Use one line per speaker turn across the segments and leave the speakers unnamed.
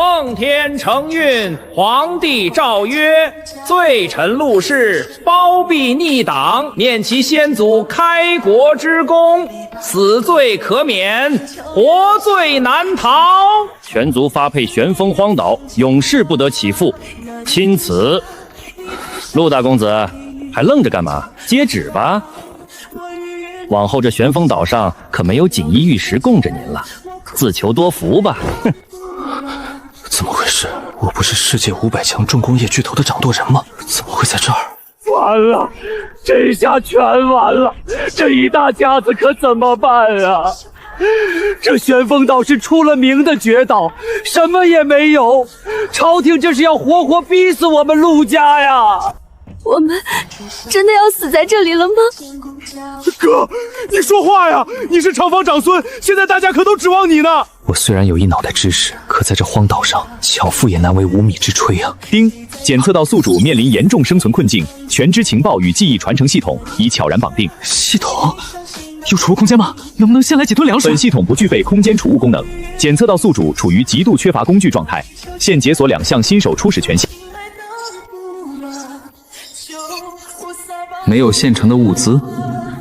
奉天承运，皇帝诏曰：罪臣陆氏包庇逆党，念其先祖开国之功，死罪可免，活罪难逃。
全族发配旋风荒岛，永世不得起复。钦此。陆大公子，还愣着干嘛？接旨吧。往后这旋风岛上可没有锦衣玉食供着您了，自求多福吧。哼。
怎么回事？我不是世界500强重工业巨头的掌舵人吗？怎么会在这儿？
完了，这下全完了，这一大家子可怎么办啊？这旋风岛是出了名的绝岛，什么也没有，朝廷这是要活活逼死我们陆家呀！
我们真的要死在这里了吗？
哥，你说话呀！你是厂房长孙，现在大家可都指望你呢。
我虽然有一脑袋知识，可在这荒岛上，巧妇也难为无米之炊啊！
丁，检测到宿主面临严重生存困境，全知情报与记忆传承系统已悄然绑定。
系统有储物空间吗？能不能先来几吨粮食？
本系统不具备空间储物功能。检测到宿主处于极度缺乏工具状态，现解锁2项新手初始权限。
没有现成的物资，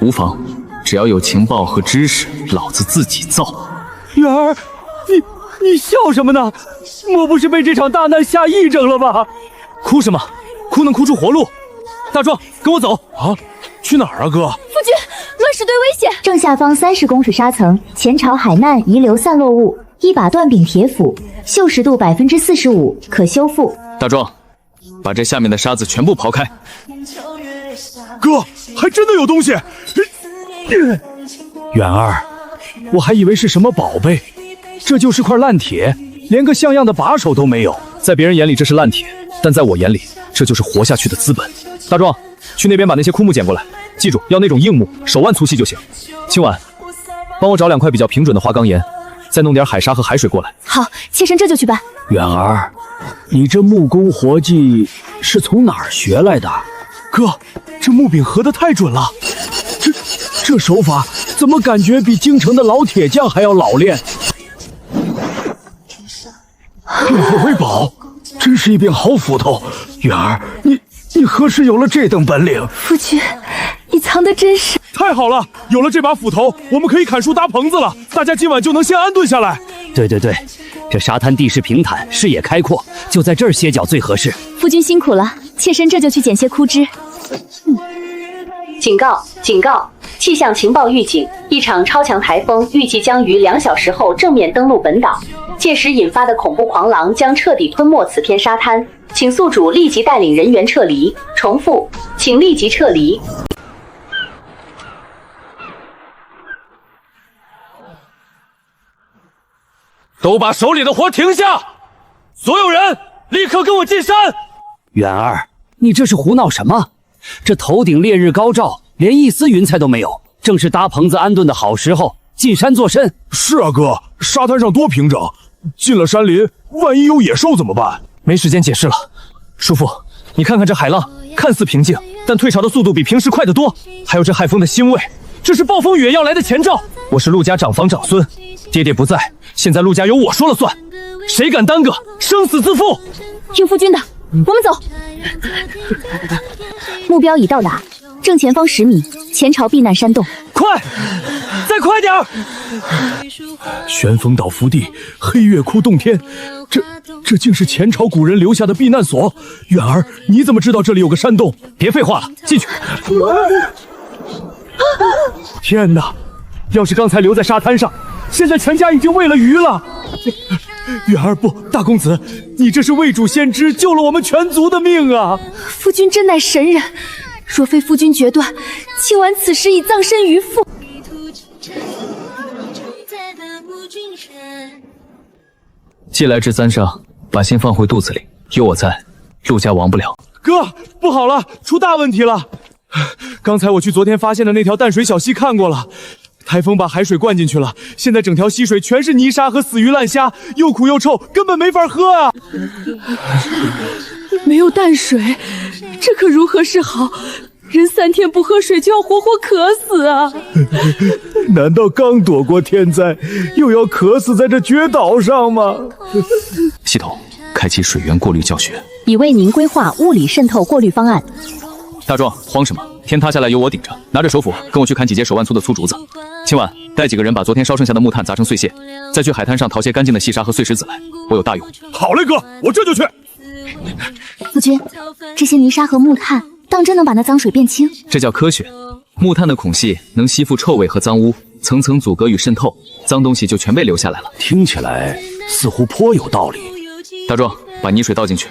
无妨，只要有情报和知识，老子自己造。
元儿，你笑什么呢？莫不是被这场大难吓癔症了吧？
哭什么？哭能哭出活路。大壮，跟我走
啊！去哪儿啊，哥？
夫君，乱石堆危险！
正下方30公尺沙层，前朝海难遗留散落物，一把断柄铁斧，锈蚀度45%，可修复。
大壮，把这下面的沙子全部刨开。
哥，还真的有东西！
远儿，我还以为是什么宝贝，这就是块烂铁，连个像样的把手都没有。
在别人眼里这是烂铁，但在我眼里，这就是活下去的资本。大壮，去那边把那些枯木捡过来，记住要那种硬木，手腕粗细就行。青婉，帮我找2块比较平准的花岗岩，再弄点海沙和海水过来。
好，妾身这就去办。
远儿，你这木工活计是从哪儿学来的？
哥，这木柄合得太准了，
这手法怎么感觉比京城的老铁匠还要老练？变富为宝，真是一柄好斧头。远儿，你何时有了这等本领？
夫君，你藏得真是……
太好了，有了这把斧头，我们可以砍树搭棚子了。大家今晚就能先安顿下来。
对，这沙滩地势平坦，视野开阔，就在这儿歇脚最合适。
夫君辛苦了，妾身这就去捡些枯枝。
警告！警告！气象情报预警，一场超强台风预计将于2小时后正面登陆本岛，届时引发的恐怖狂狼将彻底吞没此片沙滩，请宿主立即带领人员撤离。重复，请立即撤离。
都把手里的活停下！所有人立刻跟我进山！远儿，你这是胡闹什么？这头顶烈日高照，连一丝云彩都没有，正是搭棚子安顿的好时候，进山做甚？
是啊，哥，沙滩上多平整，进了山林，万一有野兽怎么办？
没时间解释了，叔父，你看看这海浪，看似平静，但退潮的速度比平时快得多。还有这海风的腥味，这是暴风雨要来的前兆。我是陆家长房长孙，爹爹不在，现在陆家由我说了算，谁敢耽搁，生死自负。
听夫君的，我们走。目标已到达，正前方10米，前朝避难山洞。
快，再快点儿！
旋风岛福地，黑月窟洞天，这竟是前朝古人留下的避难所。远儿，你怎么知道这里有个山洞？
别废话了，进去。
天哪！
要是刚才留在沙滩上，现在全家已经喂了鱼了。
远儿不，大公子，你这是为主先知，救了我们全族的命啊！
夫君真乃神人，若非夫君决断，妾晚此时已葬身鱼腹。
既来至簪上，把心放回肚子里，有我在，陆家亡不了。
哥，不好了，出大问题了！刚才我去昨天发现的那条淡水小溪看过了。台风把海水灌进去了，现在整条溪水全是泥沙和死鱼烂虾，又苦又臭，根本没法喝啊！
没有淡水，这可如何是好？人3天不喝水就要活活渴死啊！
难道刚躲过天灾，又要渴死在这绝岛上吗？
系统开启水源过滤教学，
已为您规划物理渗透过滤方案。
大壮，慌什么？天塌下来有我顶着，拿着手斧跟我去砍几节手腕粗的粗竹子。今晚带几个人把昨天烧剩下的木炭砸成碎屑，再去海滩上淘些干净的细沙和碎石子来，我有大用。
好嘞，哥，我这就去。
夫君，这些泥沙和木炭当真能把那脏水变清？
这叫科学。木炭的孔隙能吸附臭味和脏污，层层阻隔与渗透，脏东西就全被留下来了。
听起来似乎颇有道理。
大壮，把泥水倒进去。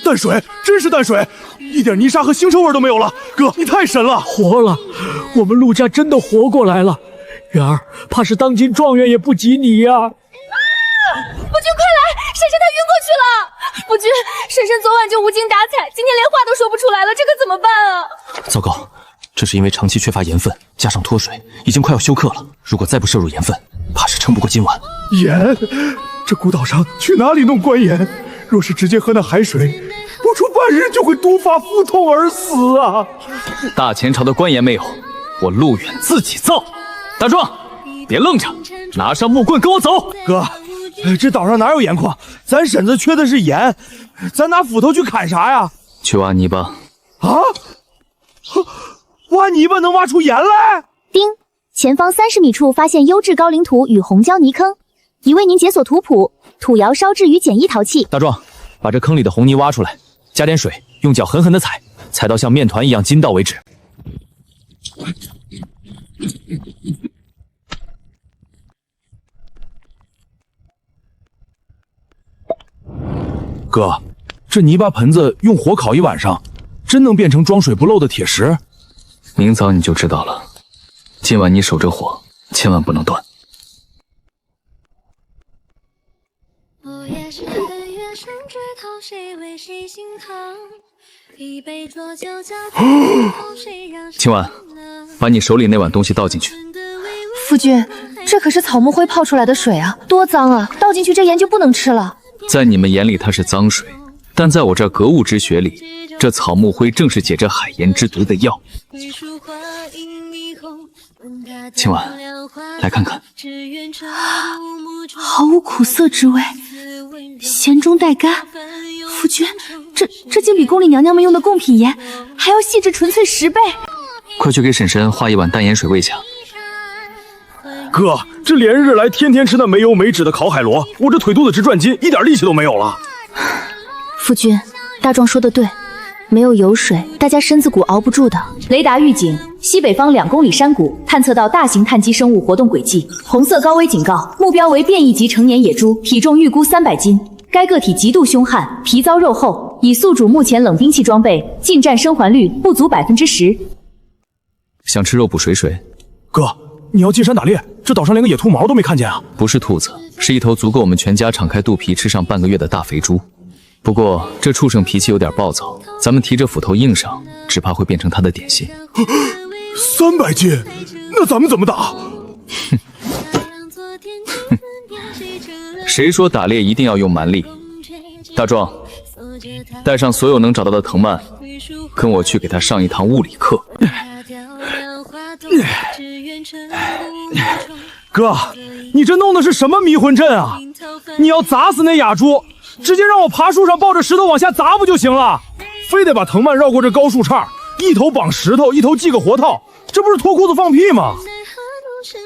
淡水，真是淡水，一点泥沙和腥臭味都没有了。哥，你太神了！
活了，我们陆家真的活过来了。元儿，怕是当今状元也不及你呀！
夫君快来，婶婶她晕过去了。夫君，婶婶昨晚就无精打采，今天连话都说不出来了，这可怎么办啊？
糟糕，这是因为长期缺乏盐分，加上脱水，已经快要休克了。如果再不摄入盐分，怕是撑不过今晚。
盐，这孤岛上去哪里弄官盐？若是直接喝那海水，不出半日就会毒发腹痛而死啊！
大前朝的官盐没有，我陆远自己造。大壮，别愣着，拿上木棍跟我走。
哥，这岛上哪有盐矿？咱婶子缺的是盐，咱拿斧头去砍啥呀？
去挖泥巴。
啊？挖泥巴能挖出盐来？
丁，前方30米处发现优质高岭土与红胶泥坑，已为您解锁图谱，土窑烧制与简易陶器。
大壮，把这坑里的红泥挖出来，加点水，用脚狠狠地踩，踩到像面团一样筋道为止。
哥，这泥巴盆子用火烤一晚上，真能变成装水不漏的铁石？
明早你就知道了。今晚你守着火，千万不能断。今晚把你手里那碗东西倒进去。
夫君，这可是草木灰泡出来的水啊，多脏啊！倒进去这盐就不能吃了。
在你们眼里它是脏水，但在我这格物之学里，这草木灰正是解这海盐之毒的药。今晚来看看，
毫无苦涩之味，咸中带甘。夫君，这竟比宫里娘娘们用的贡品盐还要细致纯粹10倍。
快去给婶婶画一碗淡盐水喂下。
哥，这连日来天天吃那没油没脂的烤海螺，我这腿肚子直转筋，一点力气都没有了。
夫君，大壮说的对，没有油水，大家身子骨熬不住的。
雷达预警，西北方2公里山谷探测到大型碳基生物活动轨迹，红色高危警告，目标为变异级成年野猪，体重预估300斤。该个体极度凶悍，皮糙肉厚，已宿主目前冷兵器装备，近战生还率不足10%。
想吃肉补水水？
哥，你要进山打猎，这岛上连个野兔毛都没看见啊！
不是兔子，是一头足够我们全家敞开肚皮吃上半个月的大肥猪。不过这畜生脾气有点暴躁，咱们提着斧头硬上，只怕会变成他的点心。
300斤，那咱们怎么打？
谁说打猎一定要用蛮力？大壮，带上所有能找到的藤蔓，跟我去给他上一堂物理课。
哥，你这弄的是什么迷魂阵啊？你要砸死那野猪，直接让我爬树上抱着石头往下砸不就行了？非得把藤蔓绕过这高树杈，一头绑石头，一头系个活套，这不是脱裤子放屁吗？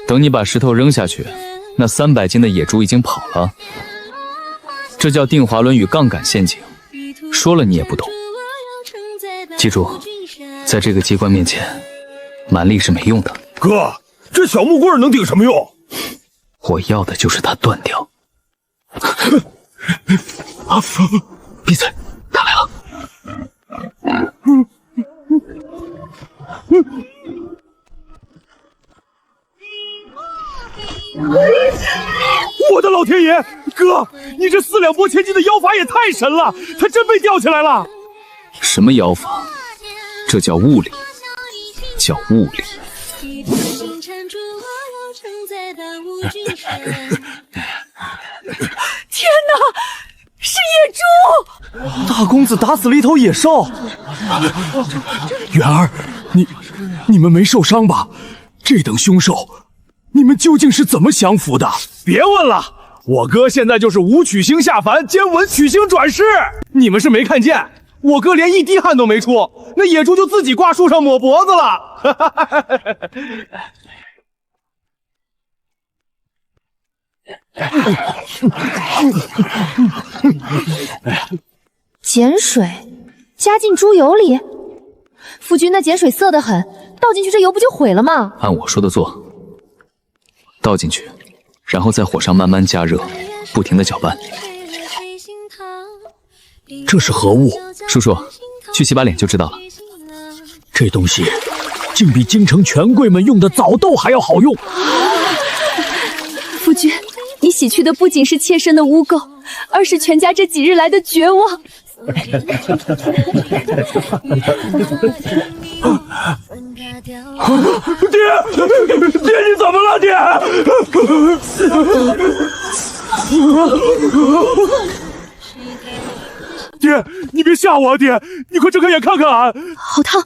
等你把石头扔下去，那300斤的野猪已经跑了。这叫定滑轮与杠杆陷阱，说了你也不懂。记住，在这个机关面前，蛮力是没用的。
哥，这小木棍能顶什么用？
我要的就是它断掉。闭嘴，他来了。
我的老天爷，哥，你这4两拨千斤的妖法也太神了，他真被吊起来了。
什么妖法？这叫物理，叫物理。
天哪，是野猪！
大公子子打死了一头野兽。元儿，你们没受伤吧？这等凶兽，你们究竟是怎么降服的？别问了，我哥现在就是武曲星下凡兼文曲星转世。你们是没看见，我哥连一滴汗都没出，那野猪就自己挂树上抹脖子了。
碱水加进猪油里，夫君那碱水涩得很，倒进去这油不就毁了吗？
按我说的做，倒进去，然后在火上慢慢加热，不停地搅拌。
这是何物？
叔叔，去洗把脸就知道了。
这东西竟比京城权贵们用的枣豆还要好用。
夫君，你洗去的不仅是妾身的污垢，而是全家这几日来的绝望。
爹，你怎么了，爹？爹，你别吓我啊！爹，你快睁开眼看看啊！
好烫！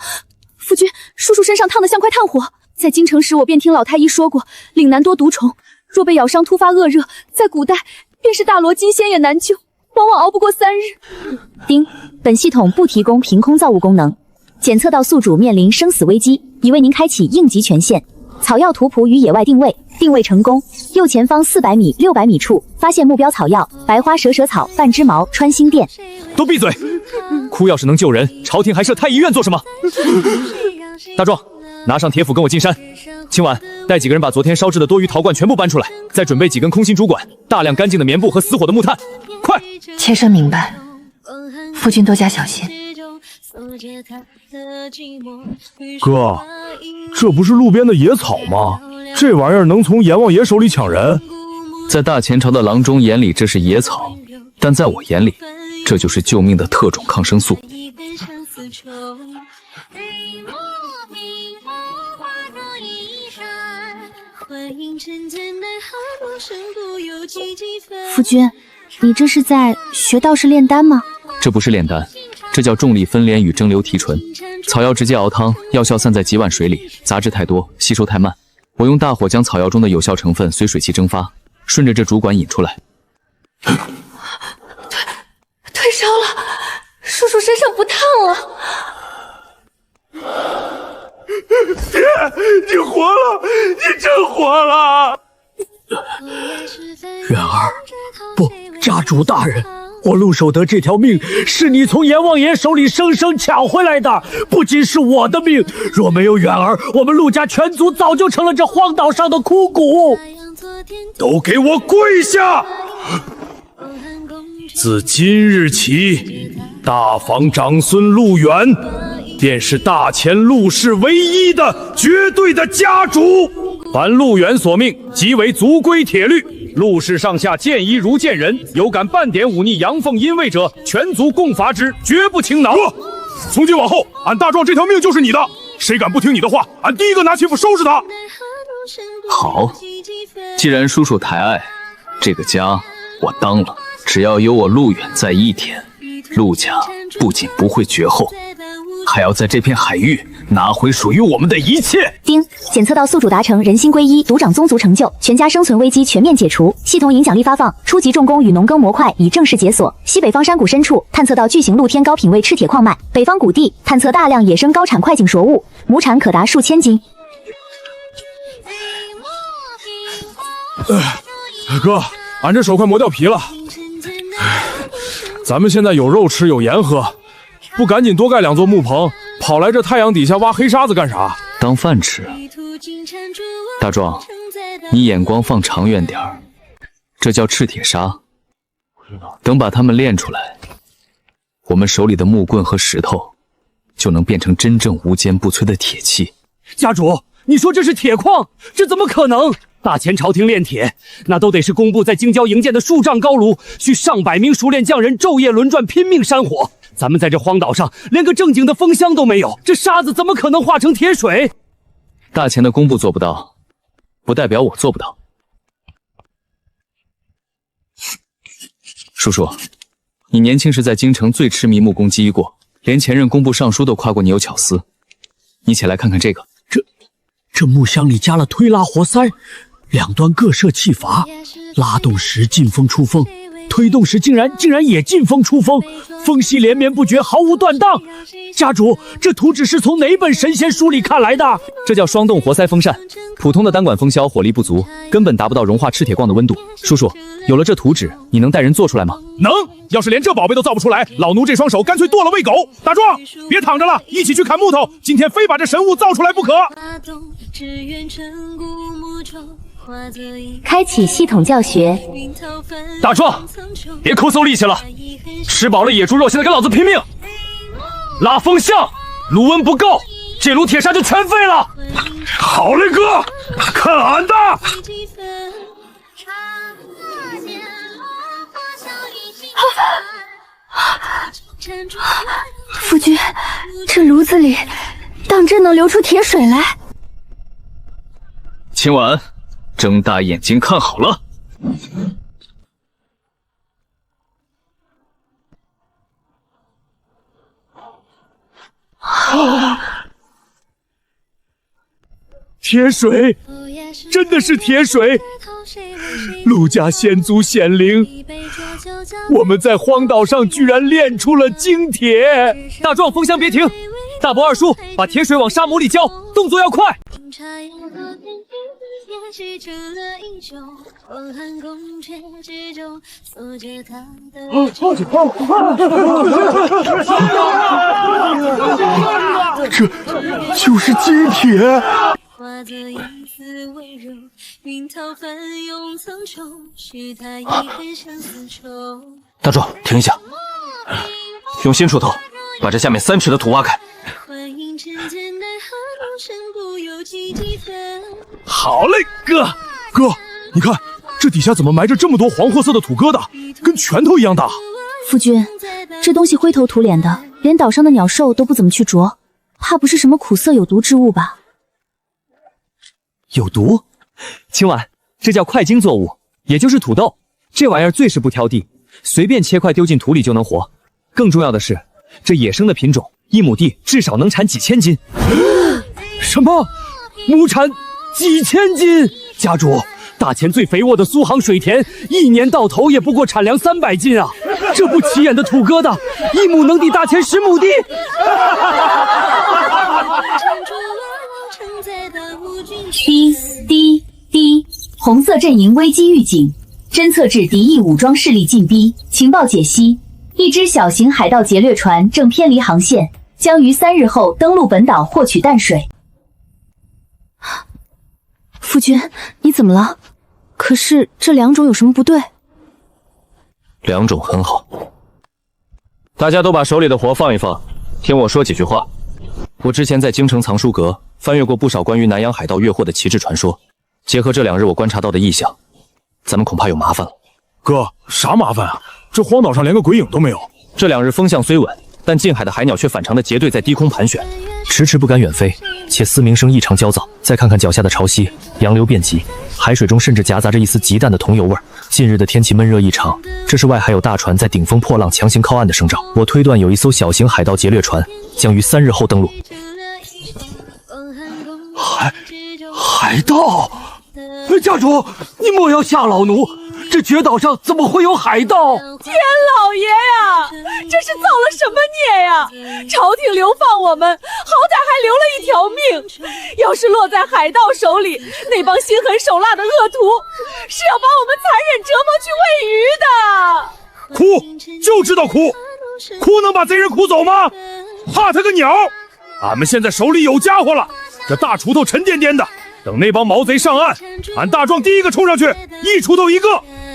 夫君，叔叔身上烫得像块炭火。在京城时，我便听老太医说过，岭南多毒虫，若被咬伤突发恶热，在古代便是大罗金仙也难救，往往熬不过3日。
丁，本系统不提供凭空造物功能，检测到宿主面临生死危机，已为您开启应急权限。草药图谱与野外定位，定位成功。右前方400米、600米处发现目标草药：白花蛇舌草、半枝毛、穿心殿。
都闭嘴！哭要是能救人，朝廷还设太医院做什么？大壮，拿上铁斧跟我进山。今晚带几个人把昨天烧制的多余陶罐全部搬出来，再准备几根空心竹管，大量干净的棉布和死火的木炭。快！
妾身明白，夫君多加小心。
哥，这不是路边的野草吗？这玩意儿能从阎王爷手里抢人？
在大前朝的郎中眼里，这是野草，但在我眼里，这就是救命的特种抗生素。
夫君，你这是在学道士炼丹吗？
这不是炼丹，这叫重力分娩与蒸馏提纯。草药直接熬汤，药效散在几碗水里，杂质太多，吸收太慢。我用大火将草药中的有效成分随水汽蒸发，顺着这主管引出来。
退烧了，叔叔身上不烫了。
爹，你活了，你真活了！
元儿，不，家主大人，我陆守德这条命是你从阎王爷手里生生抢回来的，不仅是我的命，若没有元儿，我们陆家全族早就成了这荒岛上的枯骨。
都给我跪下！自今日起，大房长孙陆远便是大前陆氏唯一的绝对的家主。凡陆远所命，即为族规铁律。陆氏上下见一如见人，有敢半点忤逆阳奉阴位者，全族共罚之，绝不轻饶。从今往后，俺大壮这条命就是你的，谁敢不听你的话，俺第一个拿媳妇收拾他。
好，既然叔叔抬爱，这个家我当了。只要有我陆远在一天，陆家不仅不会绝后，还要在这片海域拿回属于我们的一切。
丁，检测到宿主达成人心归一，独掌宗族成就，全家生存危机全面解除，系统影响力发放，初级重工与农耕模块已正式解锁。西北方山谷深处探测到巨型露天高品位赤铁矿脉，北方谷地探测大量野生高产块茎熟物，亩产可达数千斤。
哥，俺这手快磨掉皮了。咱们现在有肉吃，有盐喝，不赶紧多盖2座木棚，跑来这太阳底下挖黑沙子干啥？
当饭吃。大壮，你眼光放长远点儿，这叫赤铁砂。等把它们炼出来，我们手里的木棍和石头就能变成真正无坚不摧的铁器。
家主，你说这是铁矿，这怎么可能？大前朝廷炼铁，那都得是工部在京郊营建的数丈高炉，需上百名熟练匠人昼夜轮转，拼命山火。咱们在这荒岛上连个正经的风箱都没有，这沙子怎么可能化成铁水？
大前的工部做不到，不代表我做不到。叔叔，你年轻时在京城最痴迷木工技艺过，连前任工部尚书都夸过你有巧思。你且来看看这个，
这木箱里加了推拉活塞，两端各设气阀，拉动时进风出风，推动时竟然也进风出风，风息连绵不绝，毫无断档。家主，这图纸是从哪本神仙书里看来的？
这叫双动活塞风扇，普通的单管风销火力不足，根本达不到融化赤铁矿的温度。叔叔，有了这图纸，你能带人做出来吗？
能，要是连这宝贝都造不出来，老奴这双手干脆剁了喂狗。大壮，别躺着了，一起去砍木头，今天非把这神物造出来不可。
开启系统教学。
大壮，别抠搜力气了，吃饱了野猪肉，现在跟老子拼命！拉风向，炉温不够，这炉铁砂就全废了。
好嘞，哥，看俺的！
夫君，这炉子里当真能流出铁水来？
秦婉，睁大眼睛看好了。
铁水，真的是铁水！陆家先祖显灵，我们在荒岛上居然炼出了精铁！
大壮，风箱别停！大伯二叔，把铁水往沙漠里浇，动作要快！
这就是金铁！
大壮，停一下，用新锄头把这下面3尺的土挖开。
好嘞，哥，你看这底下怎么埋着这么多黄褐色的土疙瘩，跟拳头一样大。
夫君，这东西灰头土脸的，连岛上的鸟兽都不怎么去啄，怕不是什么苦涩有毒之物吧？
有毒？秦婉，这叫块茎作物，也就是土豆。这玩意儿最是不挑地，随便切块丢进土里就能活。更重要的是，这野生的品种，1亩地至少能产几千斤。
什么？亩产几千斤？家主，大前最肥沃的苏杭水田，1年到头也不过产粮300斤啊！这不起眼的土疙瘩，1亩能抵大前10亩地。
滴，红色阵营危机预警，侦测至敌意武装势力进逼。情报解析：一支小型海盗劫掠船正偏离航线，将于3日后登陆本岛获取淡水。
夫君，你怎么了？可是这2种有什么不对
？2种很好，大家都把手里的活放一放，听我说几句话。我之前在京城藏书阁翻阅过不少关于南洋海盗越货的奇志传说，结合这2日我观察到的异象，咱们恐怕有麻烦了。
哥，啥麻烦啊？这荒岛上连个鬼影都没有。
这2日风向虽稳，但近海的海鸟却反常的结队在低空盘旋，迟迟不敢远飞，且嘶鸣声异常焦躁。再看看脚下的潮汐，洋流遍及，海水中甚至夹杂着一丝极淡的桐油味。近日的天气闷热异常，这是外海有大船在顶风破浪强行靠岸的征兆。我推断有一艘小型海盗劫掠船将于3日后登陆。
海盗！家主，你莫要吓老奴！这绝岛上怎么会有海盗？
天老爷呀，这是造了什么孽呀？朝廷流放我们，好歹还留了一条命，要是落在海盗手里，那帮心狠手辣的恶徒是要把我们残忍折磨去喂鱼的。
哭就知道哭，哭能把贼人哭走吗？怕他个鸟！俺们现在手里有家伙了，这大锄头沉甸甸的，等那帮毛贼上岸，俺大壮第一个冲上去，一锄头一个，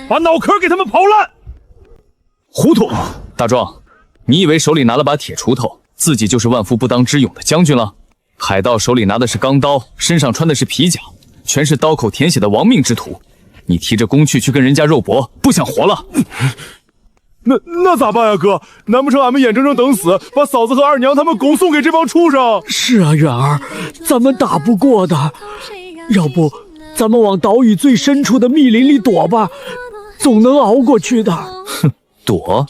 把脑壳给他们刨烂。
糊涂！大壮，你以为手里拿了把铁锄头，自己就是万夫不当之勇的将军了？海盗手里拿的是钢刀，身上穿的是皮甲，全是刀口舔血的亡命之徒。你提着弓去跟人家肉搏，不想活了？
那咋办呀，哥？难不成俺们眼睁睁等死，把嫂子和二娘他们拱送给这帮畜生？
是啊，远儿，咱们打不过的。要不，咱们往岛屿最深处的密林里躲吧，总能熬过去的。
哼，躲？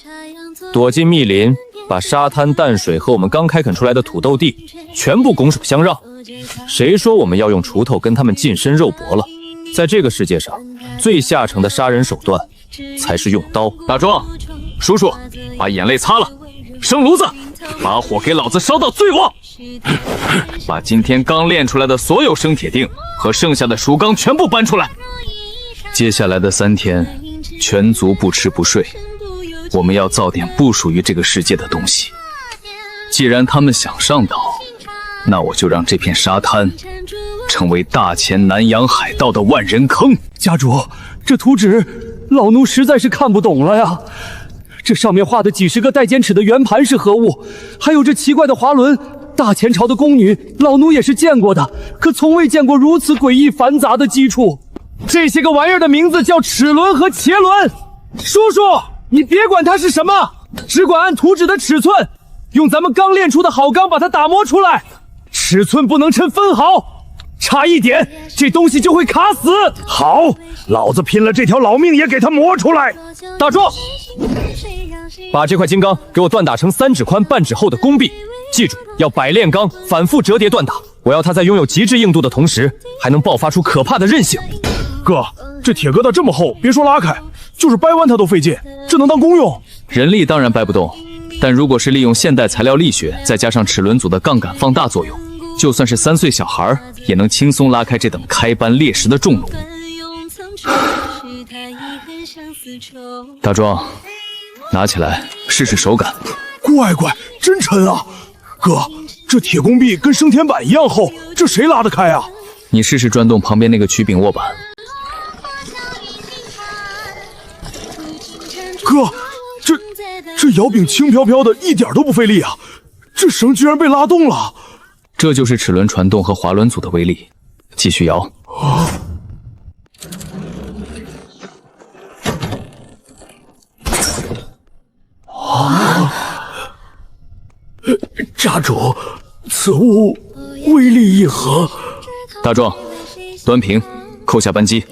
躲进密林，把沙滩、淡水和我们刚开垦出来的土豆地全部拱手相让。谁说我们要用锄头跟他们近身肉搏了？在这个世界上，最下乘的杀人手段才是用刀。
大壮，叔叔，把眼泪擦了，生炉子，把火给老子烧到最旺，把今天刚炼出来的所有生铁锭和剩下的熟钢全部搬出来。接下来的3天，全族不吃不睡，我们要造点不属于这个世界的东西。既然他们想上岛，那我就让这片沙滩成为大前南洋海盗的万人坑。
家主，这图纸老奴实在是看不懂了呀！这上面画的几十个带尖齿的圆盘是何物？还有这奇怪的滑轮，大前朝的宫女，老奴也是见过的，可从未见过如此诡异繁杂的基础。这些个玩意儿的名字叫齿轮和茄轮。叔叔，你别管它是什么，只管按图纸的尺寸，用咱们刚炼出的好钢把它打磨出来。尺寸不能称分毫，差一点这东西就会卡死。好，老子拼了这条老命也给它磨出来。
大壮，把这块金刚给我锻打成3指宽半指厚的弓臂，记住要百炼钢，反复折叠锻打。我要它在拥有极致硬度的同时，还能爆发出可怕的韧性。
哥，这铁疙瘩这么厚，别说拉开，就是掰弯它都费劲，这能当弓用？
人力当然掰不动，但如果是利用现代材料力学，再加上齿轮组的杠杆放大作用，就算是3岁小孩也能轻松拉开这等开班裂石的重弩。大壮，拿起来试试手感。
乖乖，真沉啊！哥，这铁弓臂跟升天板一样厚，这谁拉得开啊？
你试试转动旁边那个曲柄握板。
哥，这摇柄轻飘飘的，一点都不费力啊！这绳居然被拉动了。
这就是齿轮传动和滑轮组的威力。继续摇。
家主，此物威力一何？
大壮，端平，扣下扳机。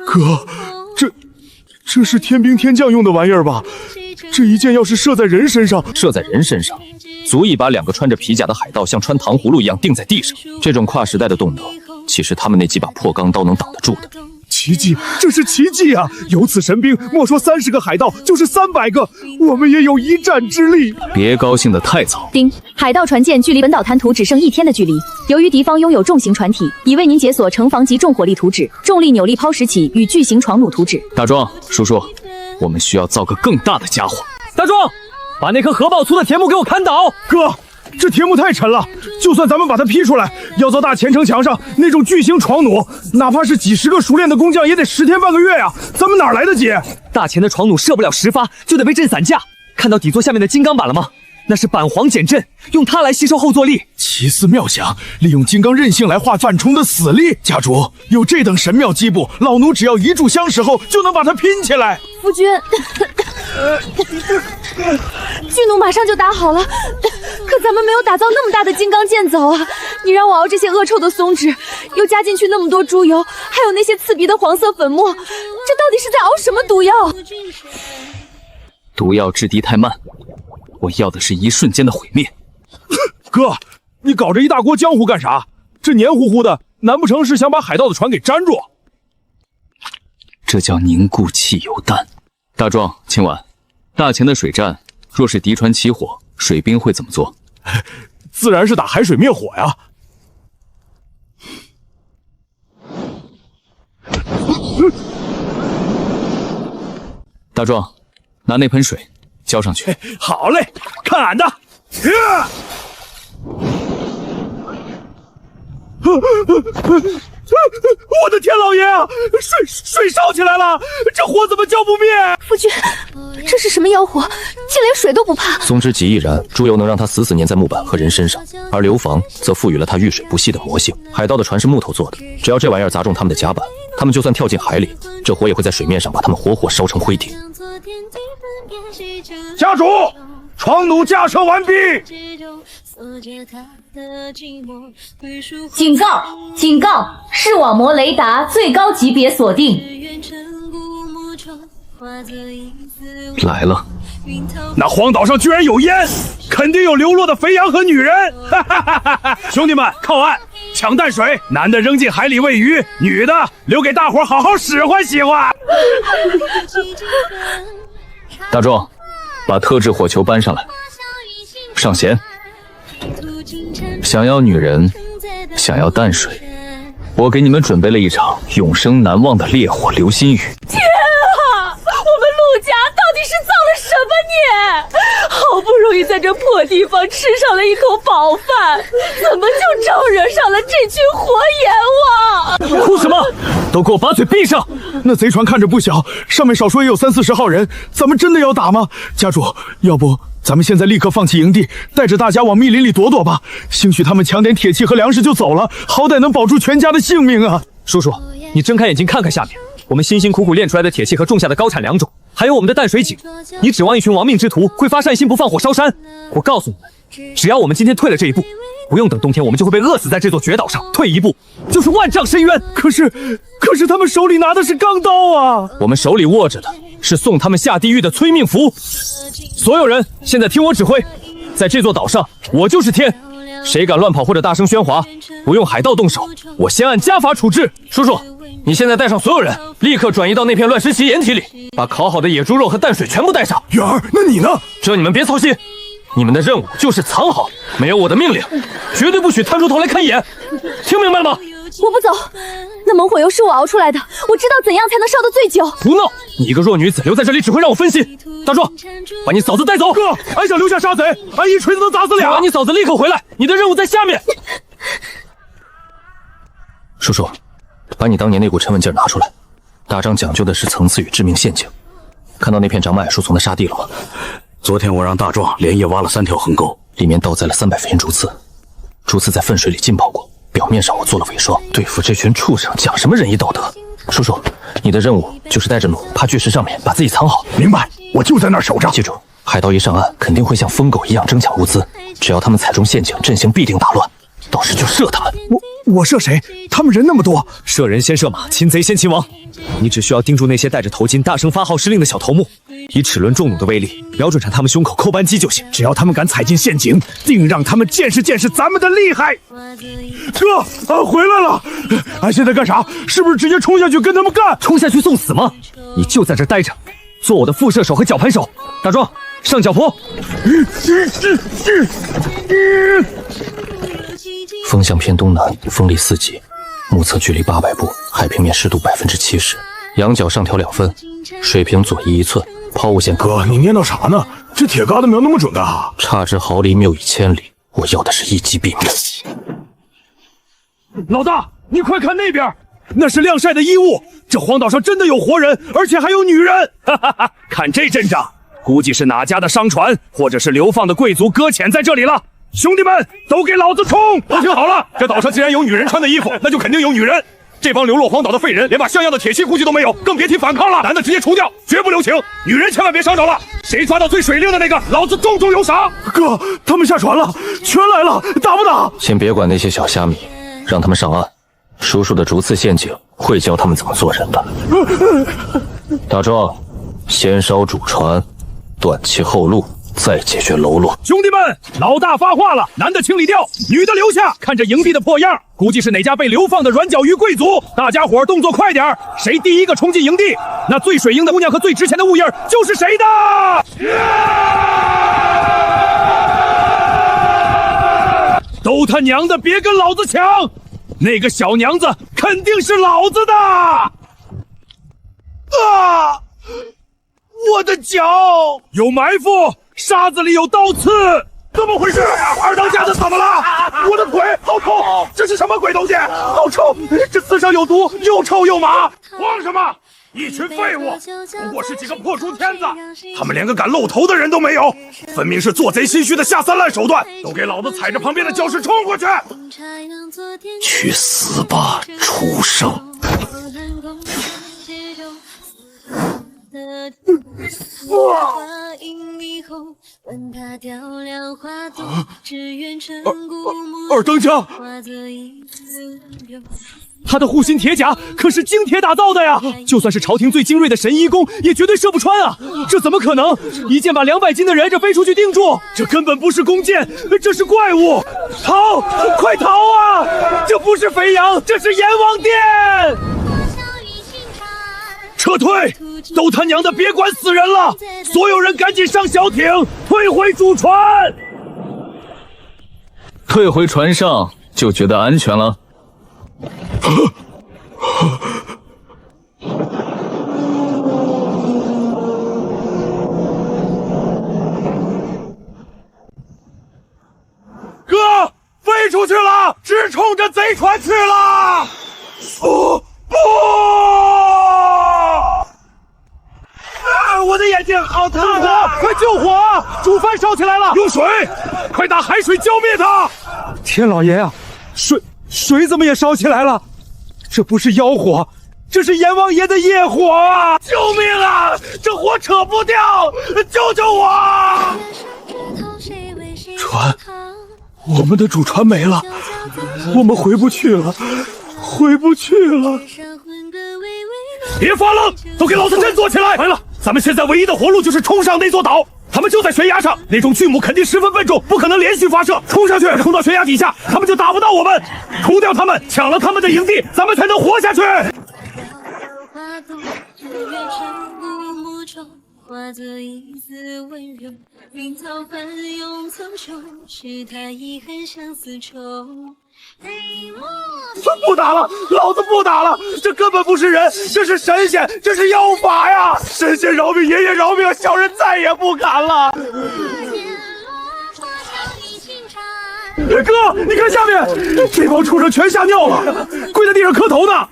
哥，这是天兵天将用的玩意儿吧？这一箭要是射在人身上，
足以把2个穿着皮甲的海盗像穿糖葫芦一样钉在地上。这种跨时代的动能，岂是他们那几把破钢刀能挡得住的？
奇迹，这是奇迹啊！有此神兵，莫说30个海盗，就是300个，我们也有一战之力。
别高兴得太早。
丁，海盗船舰距离本岛滩涂只剩1天的距离。由于敌方拥有重型船体，已为您解锁城防级重火力图纸、重力扭力抛石起与巨型床弩图纸。
大壮，叔叔，我们需要造个更大的家伙。
大壮，把那棵河蚌粗的铁木给我砍倒。
哥，这铁木太沉了，就算咱们把它劈出来，要造大前城墙上那种巨型床弩，哪怕是几10个熟练的工匠，也得10天半个月呀，咱们哪来得及？
大前的床弩射不了10发，就得被震散架。看到底座下面的金刚板了吗？那是板簧减震，用它来吸收后坐力。
奇思妙想，利用金刚韧性来化范冲的死力。家主，有这等神妙机步，老奴只要一炷香时候就能把它拼起来。
夫君，巨弩马上就打好了，可咱们没有打造那么大的金刚剑凿啊！你让我熬这些恶臭的松脂，又加进去那么多猪油，还有那些刺鼻的黄色粉末，这到底是在熬什么毒药？
毒药质地太慢，我要的是一瞬间的毁灭。
哥，你搞这一大锅浆糊干啥？这黏糊糊的，难不成是想把海盗的船给粘住？
这叫凝固汽油弹。大壮，今晚大前的水战，若是敌船起火，水兵会怎么做？
自然是打海水灭火呀。
大壮，拿那盆水浇上去。
好嘞，看俺的！我的天老爷啊！水烧起来了，这火怎么浇不灭？
夫君，这是什么妖火？竟连水都不怕！
松脂极易燃，猪油能让它死死粘在木板和人身上，而硫磺则赋予了它遇水不熄的魔性。海盗的船是木头做的，只要这玩意儿砸中他们的甲板，他们就算跳进海里，这火也会在水面上把他们活活烧成灰烬。
家主，床弩架设完毕。
警告！警告！视网膜雷达最高级别锁定。
来了。
那荒岛上居然有烟，肯定有流落的肥羊和女人。哈哈哈哈哈！兄弟们，靠岸！抢淡水，男的扔进海里喂鱼，女的留给大伙好好使唤使唤。
大壮，把特制火球搬上来。上弦。想要女人，想要淡水，我给你们准备了一场永生难忘的烈火流星雨。
天啊！我们陆家到底是造了什么孽？好不容易在这破地方吃上了一口饱饭，怎么就招惹上了这群活阎王？
哭什么？都给我把嘴闭上！
那贼船看着不小，上面少说也有30-40号人，咱们真的要打吗？家主，要不咱们现在立刻放弃营地，带着大家往密林里躲躲吧。兴许他们抢点铁器和粮食就走了，好歹能保住全家的性命啊！
叔叔，你睁开眼睛看看下面，我们辛辛苦苦练出来的铁器和种下的高产良种，还有我们的淡水井，你指望一群亡命之徒会发善心不放火烧山？我告诉你们，只要我们今天退了这一步，不用等冬天，我们就会被饿死在这座绝岛上。退一步就是万丈深渊。可是他们手里拿的是钢刀啊！我们手里握着的是送他们下地狱的催命符。所有人现在听我指挥，在这座岛上，我就是天，谁敢乱跑或者大声喧哗，不用海盗动手，我先按家法处置。叔叔，你现在带上所有人，立刻转移到那片乱石奇岩体里，把烤好的野猪肉和淡水全部带上。
远儿，那你呢？
这你们别操心，你们的任务就是藏好，没有我的命令，绝对不许探出头来看一眼，听明白了吗？
我不走，那猛火油是我熬出来的，我知道怎样才能烧得最久。
不闹，你一个弱女子留在这里只会让我分心。大壮，把你嫂子带走。
哥，俺想留下杀贼，俺一锤子能砸死俩。
把你嫂子立刻回来，你的任务在下面。
叔叔，把你当年那股沉稳劲儿拿出来。大张讲究的是层次与致命陷阱。看到那片长满矮树丛的沙地了吗？
昨天我让大壮连夜挖了3条横沟，
里面倒栽了300飞檐竹刺，竹刺在粪水里浸泡过。表面上我做了伪装，对付这群畜生讲什么仁义道德？叔叔，你的任务就是带着弩爬巨石上面，把自己藏好。
明白，我就在那儿守着。
记住，海盗一上岸，肯定会像疯狗一样争抢物资，只要他们踩中陷阱，阵型必定大乱。到时就射他们。
我射谁？他们人那么多，
射人先射马，擒贼先擒王。你只需要盯住那些戴着头巾、大声发号施令的小头目，以齿轮重弩的威力瞄准上他们胸口扣扳机就行。
只要他们敢踩进陷阱，定让他们见识见识咱们的厉害。
哥，俺回来了。俺现在干啥？是不是直接冲下去跟他们干？
冲下去送死吗？你就在这待着，做我的副射手和绞盘手。大壮，上脚坡。
风向偏东南，风力4级，目测距离800步，海平面湿度70%，仰角上调2分，水平左移1寸，抛物线。
哥，你念叨啥呢？这铁疙瘩没有那么准的啊！
差之毫厘，谬以千里。我要的是一击毙命。
老大，你快看那边，那是晾晒的衣物。这荒岛上真的有活人，而且还有女人。哈哈哈！看这阵仗，估计是哪家的商船或者是流放的贵族搁浅在这里了。兄弟们，都给老子冲！都听好了，这岛上既然有女人穿的衣服，那就肯定有女人。这帮流落荒岛的废人，连把像样的铁器护具都没有，更别提反抗了。男的直接除掉，绝不留情。女人千万别伤着了。谁抓到最水灵的那个，老子重重有赏。
哥，他们下船了，全来了，打不打？
先别管那些小虾米，让他们上岸。叔叔的竹刺陷阱会教他们怎么做人的。大壮，先烧主船，断其后路。再解决喽啰。
兄弟们，老大发话了，男的清理掉，女的留下。看这营地的破样，估计是哪家被流放的软脚鱼贵族。大家伙动作快点，谁第一个冲进营地，那最水英的姑娘和最值钱的物件就是谁的。都他娘的别跟老子抢，那个小娘子肯定是老子的。啊！我的脚有埋伏，沙子里有刀刺，怎么回事？二当家的怎么了？我的腿好痛，这是什么鬼东西？好臭，这刺上有毒，又臭又麻。慌什么？一群废物，不过是几个破书天子，他们连个敢露头的人都没有，分明是做贼心虚的下三滥手段。都给老子踩着旁边的礁石冲过去！
去死吧，畜生！
二当家，他的护心铁甲可是精铁打造的呀，就算是朝廷最精锐的神医弓，也绝对射不穿啊！这怎么可能？一箭把200斤的人这飞出去定住，这根本不是弓箭，这是怪物！逃，快逃啊！这不是肥羊，这是阎王殿！撤退！都他娘的别管死人了！所有人赶紧上小艇，退回主船！
退回船上就觉得安全了？
哥，飞出去了，直冲着贼船去了！不！我的眼睛好疼啊！快救火！主帆烧起来了，用水，快打海水浇灭它！天老爷啊，水怎么也烧起来了？这不是妖火，这是阎王爷的业火啊！救命啊！这火扯不掉，救救我！船，我们的主船没了，我们回不去了，回不去了！别发愣，都给老子振作起来！来了，咱们现在唯一的活路就是冲上那座岛。他们就在悬崖上，那种巨母肯定十分笨重，不可能连续发射。冲上去，冲到悬崖底下，他们就打不到我们。除掉他们，抢了他们的营地，咱们才能活下去。化作一丝温柔，云草翻涌苍穹，是他遗恨相思愁。不打了，老子不打了！这根本不是人，这是神仙，这是妖法呀！神仙饶命，爷爷饶命，小人再也不敢了。哥，你看下面，这帮畜生全吓尿了，跪在地上磕头呢。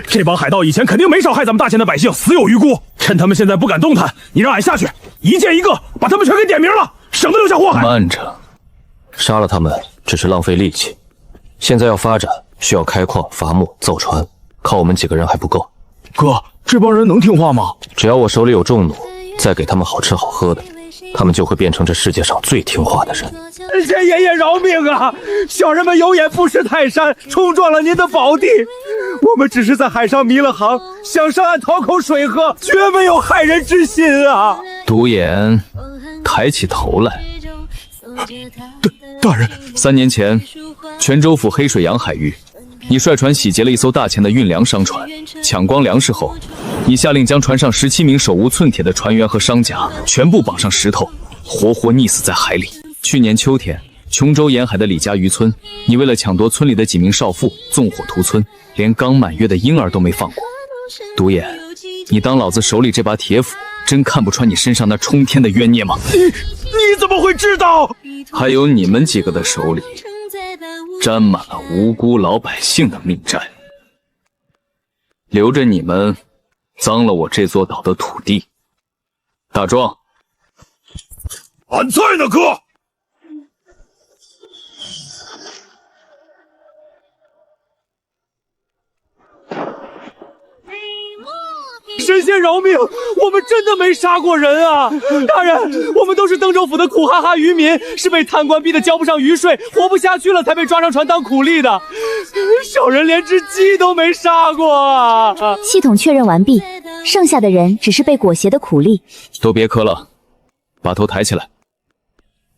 这帮海盗以前肯定没少害咱们大千的百姓，死有余辜。趁他们现在不敢动弹，你让俺下去，一剑一个，把他们全给点名了，省得留下祸害。
慢着，杀了他们只是浪费力气。现在要发展，需要开矿、伐木、造船，靠我们几个人还不够。
哥，这帮人能听话吗？
只要我手里有重弩，再给他们好吃好喝的，他们就会变成这世界上最听话的人。
这爷爷饶命啊！小人们有眼不识泰山，冲撞了您的宝地。我们只是在海上迷了航，想上岸讨口水喝，绝没有害人之心啊！
独眼抬起头来。
大人
，3年前，泉州府黑水洋海域，你率船洗劫了一艘大钱的运粮商船，抢光粮食后，你下令将船上17名手无寸铁的船员和商家全部绑上石头，活活溺死在海里。去年秋天，琼州沿海的李家渔村，你为了抢夺村里的几名少妇，纵火屠村，连刚满月的婴儿都没放过。独眼，你当老子手里这把铁斧，真看不穿你身上那冲天的冤孽吗？
你怎么会知道？
还有你们几个的手里，沾满了无辜老百姓的命债，留着你们脏了我这座岛的土地。大壮，
俺在呢，哥。神仙饶命！我们真的没杀过人啊！大人，我们都是登州府的苦哈哈渔民，是被贪官逼得交不上渔税，活不下去了才被抓上船当苦力的。小人连只鸡都没杀过啊！
系统确认完毕，剩下的人只是被裹挟的苦力。
都别磕了，把头抬起来。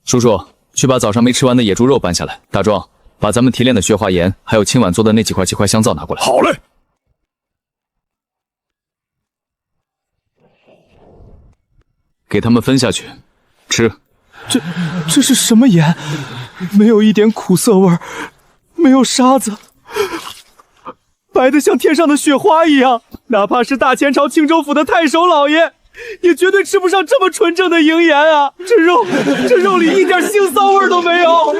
叔叔，去把早上没吃完的野猪肉搬下来。大壮，把咱们提炼的雪花盐，还有今晚做的那几块鸡块香皂拿过来。
好嘞。
给他们分下去，吃。
这是什么盐？没有一点苦涩味儿，没有沙子，白的像天上的雪花一样。哪怕是大前朝青州府的太守老爷，也绝对吃不上这么纯正的营盐啊！这肉里一点腥臊味都没有。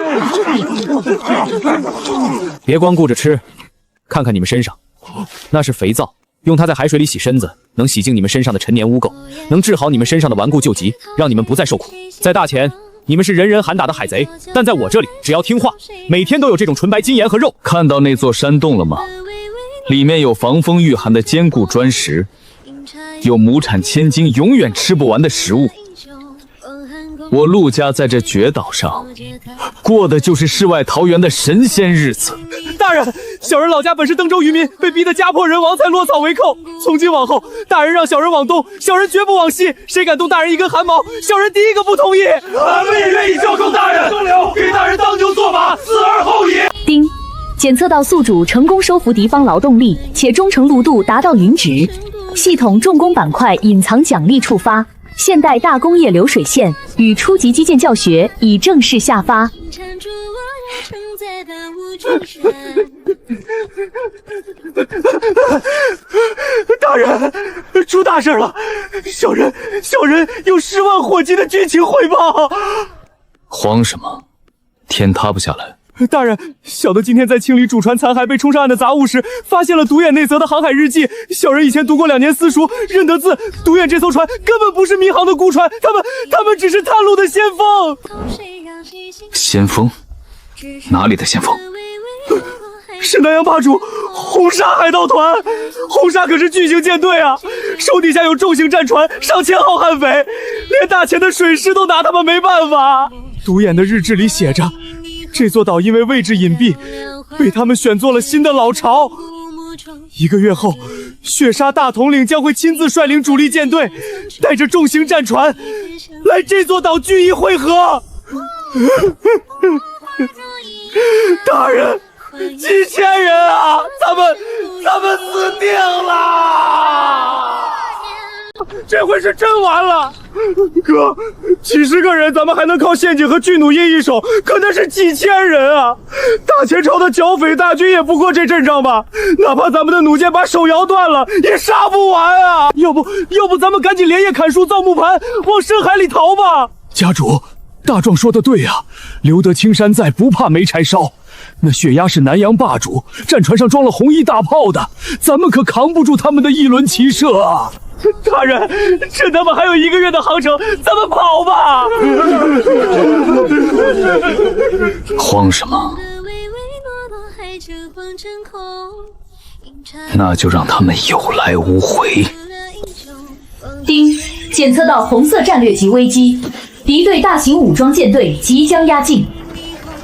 别光顾着吃，看看你们身上，那是肥皂。用它在海水里洗身子，能洗净你们身上的陈年污垢，能治好你们身上的顽固旧疾，让你们不再受苦。在大前，你们是人人喊打的海贼，但在我这里，只要听话，每天都有这种纯白金盐和肉。
看到那座山洞了吗？里面有防风御寒的坚固砖石，有亩产千斤永远吃不完的食物。我陆家在这绝岛上，过的就是世外桃源的神仙日子。
大人，小人老家本是登州渔民，被逼得家破人亡，才落草为寇。从今往后，大人让小人往东，小人绝不往西。谁敢动大人一根汗毛，小人第一个不同意。
俺们也愿意效忠大人，给大人当牛做马，死而后已。
丁，检测到宿主成功收服敌方劳动力，且忠诚度达到云值。系统重工板块隐藏奖励触发。现代大工业流水线与初级基建教学已正式下发。
大人，出大事了！小人有10万火急的军情汇报。
慌什么？天塌不下来。
大人，小的今天在清理主船残骸被冲上岸的杂物时，发现了独眼内则的航海日记。小人以前读过2年私塾，认得字。独眼这艘船根本不是民航的孤船，他们只是探路的先锋。
先锋？哪里的先锋？
是南洋霸主红沙海盗团。红沙可是巨型舰队啊，手底下有重型战船上千号悍匪，连大钱的水师都拿他们没办法。独眼的日志里写着，这座岛因为位置隐蔽，被他们选做了新的老巢。1个月后，血杀大统领将会亲自率领主力舰队，带着重型战船来这座岛聚义会合。大人，几千人啊，咱们死定了！这回是真完了。哥，几十个人咱们还能靠陷阱和巨弩印一手，可那是几千人啊！大前朝的剿匪大军也不过这阵仗吧？哪怕咱们的弩箭把手摇断了，也杀不完啊！要不咱们赶紧连夜砍树造木盘，往深海里逃吧！
家主，大壮说的对呀，留得青山在，不怕没柴烧。那血鸭是南洋霸主，战船上装了红衣大炮的，咱们可扛不住他们的一轮齐射啊！
大人，这他妈还有1个月的航程，咱们跑吧！
慌什么？那就让他们有来无回。
丁，检测到红色战略级危机，敌对大型武装舰队即将压境。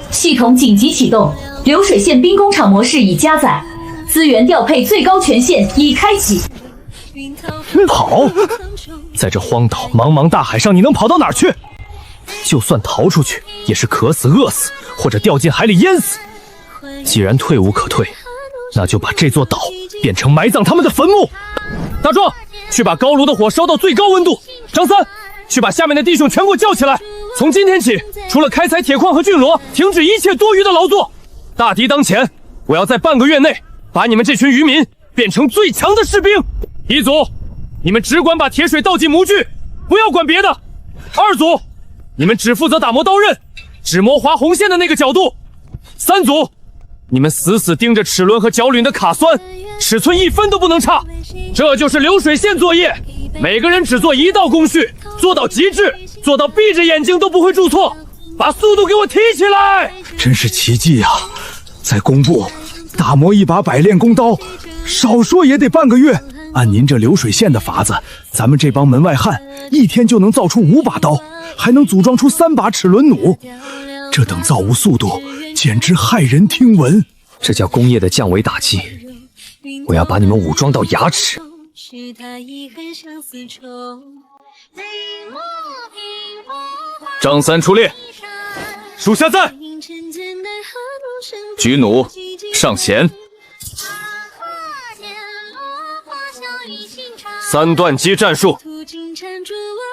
系统紧急启动，流水线兵工厂模式已加载，资源调配最高权限已开启。
跑！在这荒岛茫茫大海上，你能跑到哪儿去？就算逃出去，也是渴死、饿死，或者掉进海里淹死。既然退无可退，那就把这座岛变成埋葬他们的坟墓。大壮，去把高炉的火烧到最高温度。张三，去把下面的弟兄全部叫起来。从今天起，除了开采铁矿和巡逻，停止一切多余的劳作。大敌当前，我要在半个月内把你们这群渔民变成最强的士兵。一组，你们只管把铁水倒进模具，不要管别的。2组，你们只负责打磨刀刃，只磨划红线的那个角度。3组，你们死死盯着齿轮和铰链的卡栓，尺寸1分都不能差。这就是流水线作业，每个人只做1道工序，做到极致，做到闭着眼睛都不会注错。把速度给我提起来！真是奇迹啊！在工部打磨一把百炼工刀，少说也得半个月。按您这流水线的法子，咱们这帮门外汉1天就能造出5把刀，还能组装出3把齿轮弩。这等造物速度，简直骇人听闻。
这叫工业的降维打击，我要把你们武装到牙齿。
张三出列，
属下在。
举弩上弦，3段击战术。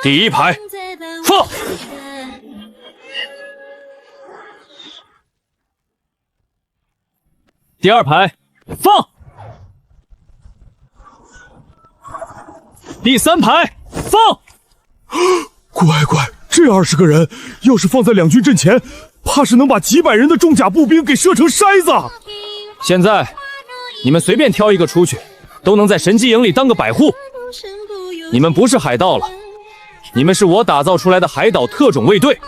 第1排放，
第2排放，第3排放。
乖乖，这20个人要是放在两军阵前，怕是能把几百人的重甲步兵给射成筛子。
现在你们随便挑一个出去，都能在神机营里当个百户。你们不是海盗了，你们是我打造出来的海岛特种卫队。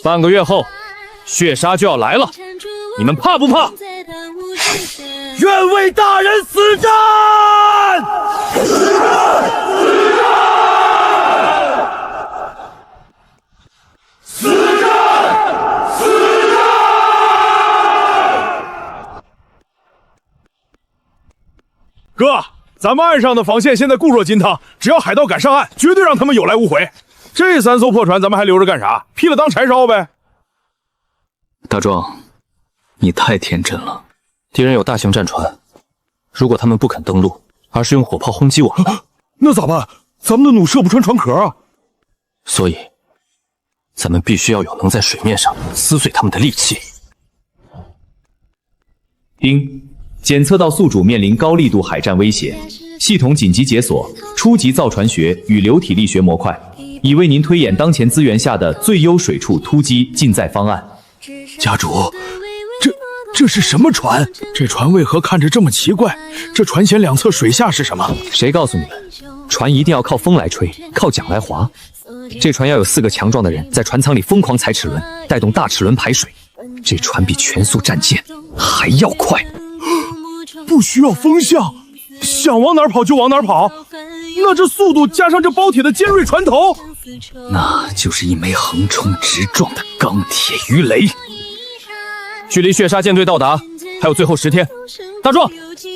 半个月后，血杀就要来了，你们怕不怕？
愿为大人死战！死战！死战！哥，咱们岸上的防线现在固若金汤，只要海盗敢上岸，绝对让他们有来无回。这3艘破船咱们还留着干啥？劈了当柴烧呗。
大壮，你太天真了。
敌人有大型战船，如果他们不肯登陆，而是用火炮轰击我们，
那咋办？咱们的弩射不穿船壳啊。
所以，咱们必须要有能在水面上撕碎他们的利器。
丁，检测到宿主面临高力度海战威胁，系统紧急解锁初级造船学与流体力学模块，已为您推演当前资源下的最优水处突击进载方案。
家主，这是什么船？这船为何看着这么奇怪？这船舷两侧水下是什么？
谁告诉你们，船一定要靠风来吹，靠桨来划？这船要有4个强壮的人在船舱里疯狂踩齿轮，带动大齿轮排水。这船比全速战舰还要快，
不需要风向，想往哪儿跑就往哪儿跑。那这速度加上这包铁的尖锐船头，
那就是一枚横冲直撞的钢铁鱼雷。距离血杀舰队到达还有最后10天，大壮，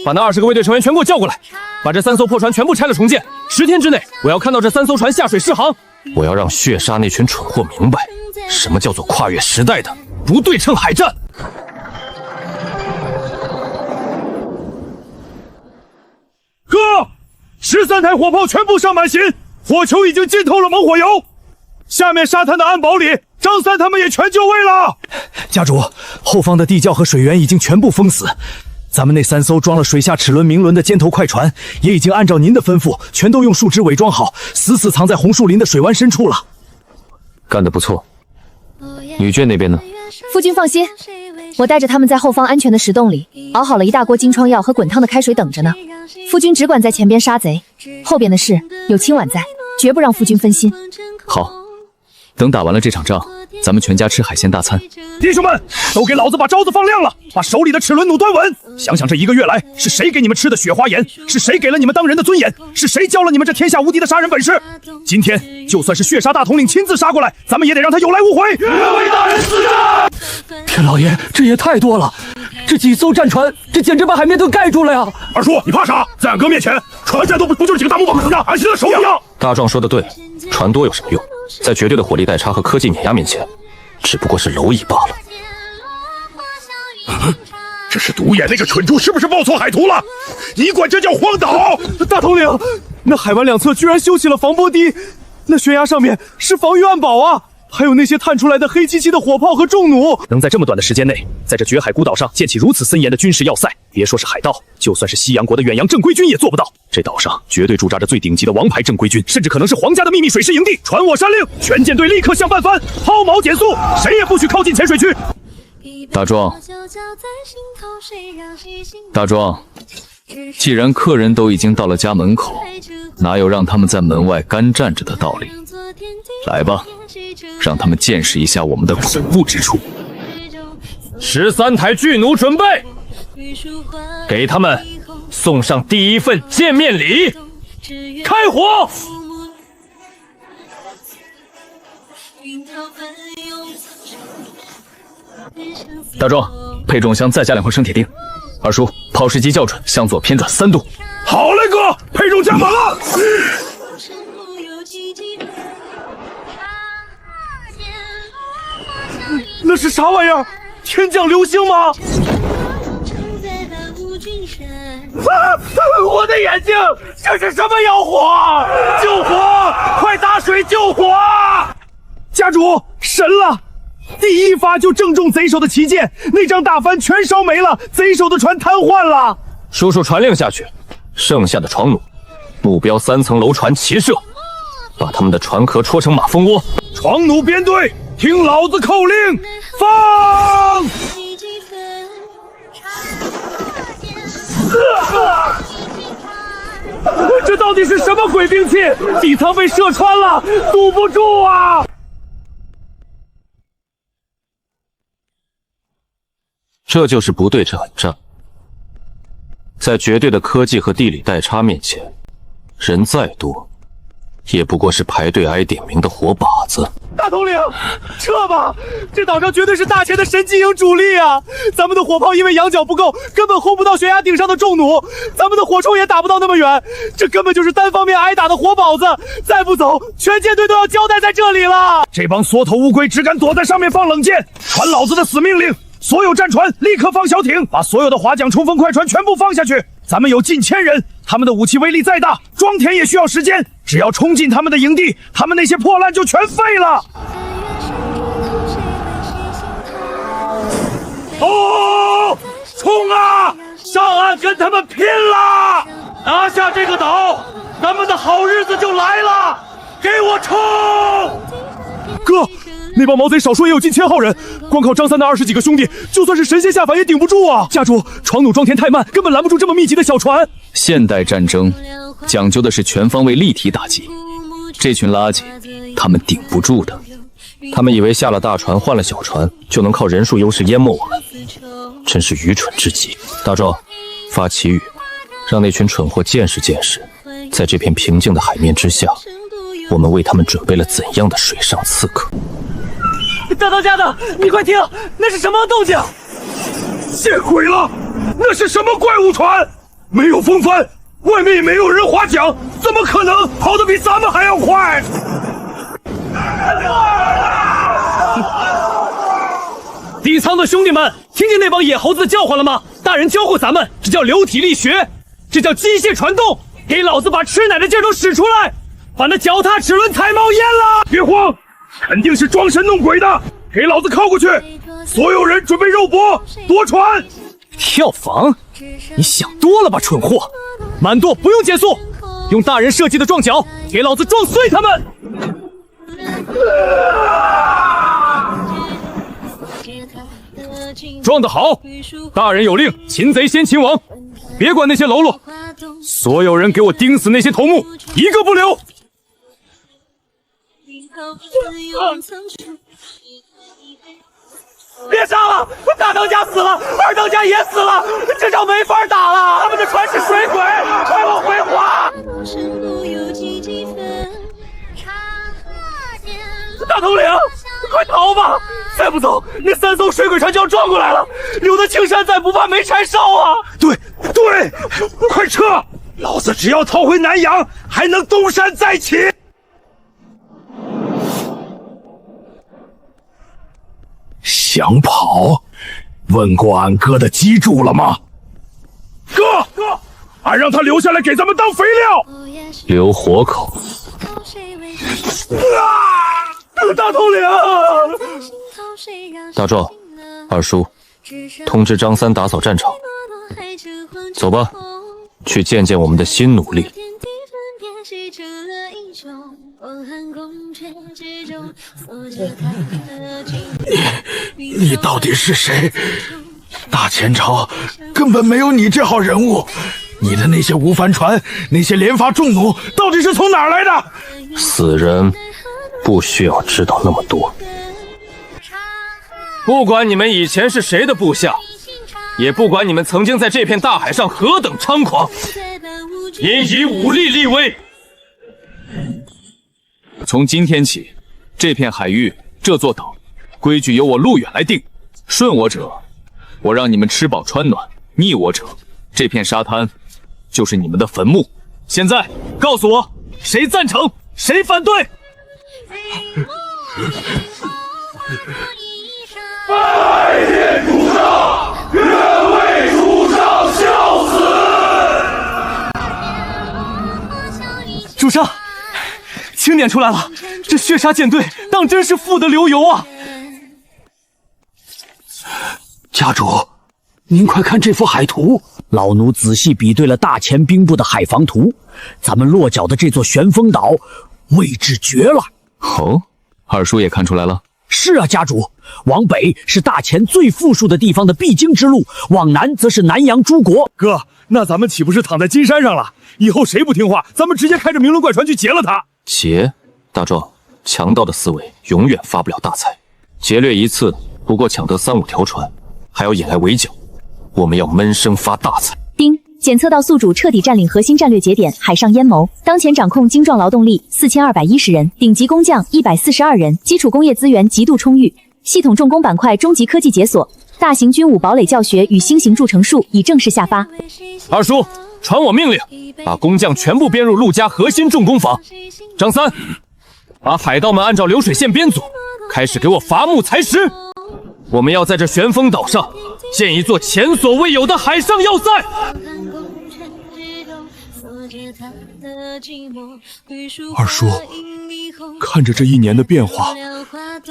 把那20个卫队成员全给我叫过来，把这3艘破船全部拆了重建。10天之内，我要看到这3艘船下水试航。
我要让血杀那群蠢货明白，什么叫做跨越时代的
不对称海战。
哥，13台火炮全部上满弦，火球已经浸透了猛火油。下面沙滩的安保里，张三他们也全就位了。
家主，后方的地窖和水源已经全部封死，咱们那3艘装了水下齿轮鸣轮的尖头快船，也已经按照您的吩咐，全都用树枝伪装好，死死藏在红树林的水湾深处了。
干得不错。女眷那边呢？
夫君放心，我带着他们在后方安全的石洞里熬好了一大锅金疮药和滚烫的开水等着呢。夫君只管在前边杀贼，后边的事有清婉在，绝不让夫君分心。
好，等打完了这场仗，咱们全家吃海鲜大餐。
弟兄们，都给老子把招子放亮了，把手里的齿轮弩端稳。想想这1个月来，是谁给你们吃的雪花盐？是谁给了你们当人的尊严？是谁教了你们这天下无敌的杀人本事？今天就算是血杀大统领亲自杀过来，咱们也得让他有来无回。愿为大人死战！
天老爷，这也太多了，这几艘战船，这简直把海面都盖住了呀！
二叔，你怕啥？在俺哥面前，船舰都不就是几个大木板子，俺现在手一样。
大壮说的对，船多有什么用？在绝对的火力代差和科技碾压面前，只不过是蝼蚁罢了。
这是独眼那个蠢猪是不是报错海图了？你管这叫荒岛？
大统领，那海湾两侧居然修起了防波堤，那悬崖上面是防御暗堡啊！还有那些探出来的黑漆漆的火炮和重弩，
能在这么短的时间内，在这绝海孤岛上建起如此森严的军事要塞，别说是海盗，就算是西洋国的远洋正规军也做不到。这岛上绝对驻扎着最顶级的王牌正规军，甚至可能是皇家的秘密水师营地。传我山令，全舰队立刻向半帆，抛锚减速，谁也不许靠近浅水区。
大壮，大壮，既然客人都已经到了家门口，哪有让他们在门外干站着的道理？来吧，让他们见识一下我们的恐怖之处。
13台巨弩准备，给他们送上第一份见面礼，开火！
大壮，配重箱再加2块生铁钉。二叔，炮时机校准，向左偏转3度。
好嘞，哥，配重加满了。那是啥玩意儿？天降流星吗？我的眼睛！这是什么妖火？救火！快打水救火！
家主，神了！第一发就正中贼手的旗舰，那张大帆全烧没了，贼手的船瘫痪了。
叔叔传令下去，剩下的床弩，目标3层楼船齐射，把他们的船壳戳成马蜂窝。
床弩编队，听老子口令，放！
这到底是什么鬼兵器？底舱被射穿了，堵不住啊！
这就是不对称海战，在绝对的科技和地理代差面前，人再多也不过是排队挨点名的活靶子。
大统领，撤吧！这岛上绝对是大钱的神机营主力啊！咱们的火炮因为仰角不够，根本轰不到悬崖顶上的重弩，咱们的火铳也打不到那么远，这根本就是单方面挨打的活宝子！再不走，全舰队都要交代在这里了！
这帮缩头乌龟只敢躲在上面放冷箭，传老子的死命令！所有战船立刻放小艇，把所有的划桨冲锋快船全部放下去！咱们有近1000人，他们的武器威力再大，装填也需要时间。只要冲进他们的营地，他们那些破烂就全废了。
哦，冲啊！上岸跟他们拼了！拿下这个岛，咱们的好日子就来了！给我冲！
哥，那帮毛贼少说也有近1000号人，光靠张三那20几个兄弟，就算是神仙下凡也顶不住啊！家主，床弩装填太慢，根本拦不住这么密集的小船。
现代战争讲究的是全方位立体打击，这群垃圾他们顶不住的。
他们以为下了大船换了小船就能靠人数优势淹没我们，真是愚蠢至极。大壮，发奇语，让那群蠢货见识见识，在这片平静的海面之下，我们为他们准备了怎样的水上刺客。
大当家的，你快听，那是什么动静？
见鬼了！那是什么怪物船？没有风帆，外面也没有人划桨，怎么可能跑得比咱们还要快？
底舱的兄弟们，听见那帮野猴子的叫唤了吗？大人教过咱们，这叫流体力学，这叫机械传动。给老子把吃奶的劲儿都使出来，把那脚踏齿轮踩冒烟了！
别慌，肯定是装神弄鬼的，给老子靠过去！所有人准备肉搏，夺船！
跳房？你想多了吧，蠢货！满舵不用减速，用大人设计的撞脚，给老子撞碎他们！
撞得好！大人有令，擒贼先擒王，别管那些喽啰，所有人给我盯死那些头目，一个不留！
别杀了！大当家死了，二当家也死了，这仗没法打了！他们的船是水鬼，快往回划！大统领，快逃吧！再不走，那3艘水鬼船就要撞过来了。留得青山在，不怕没柴烧啊！
对，快撤！老子只要逃回南阳，还能东山再起。想跑？问过俺哥的脊柱了吗？哥，俺让他留下来给咱们当肥料。
留活口。
大统领，
大壮，二叔，通知张三打扫战场。走吧，去见见我们的新奴隶。
你到底是谁？大前朝根本没有你这号人物。你的那些无帆船，那些连发重弩，到底是从哪儿来的？
死人不需要知道那么多。
不管你们以前是谁的部下，也不管你们曾经在这片大海上何等猖狂，应以武力立威。
从今天起，这片海域，这座岛，规矩由我陆远来定。顺我者，我让你们吃饱穿暖；逆我者，这片沙滩就是你们的坟墓。现在告诉我，谁赞成，谁反对？
拜见主上，愿为主上效死。
主上，清点出来了，这血杀舰队当真是富得流油啊！
家主，您快看这幅海图。老奴仔细比对了大前兵部的海防图，咱们落脚的这座旋风岛位置绝了。
哦，二叔也看出来了。
是啊，家主，往北是大前最富庶的地方的必经之路，往南则是南洋诸国。
哥，那咱们岂不是躺在金山上了？以后谁不听话，咱们直接开着明轮怪船去劫了他。
劫？大壮，强盗的思维永远发不了大财。劫掠一次不过抢得3、5条船，还要引来围剿，我们要闷声发大财。
丁检测到宿主彻底占领核心战略节点海上阴谋，当前掌控精壮劳动力4210人，顶级工匠142人，基础工业资源极度充裕，系统重工板块终极科技解锁，大型军武堡垒教学与新型铸成术已正式下发。
二叔，传我命令，把工匠全部编入陆家核心重工坊。张三，把海盗们按照流水线编组，开始给我伐木采石。我们要在这玄风岛上建一座前所未有的海上要塞。
二叔，看着这一年的变化，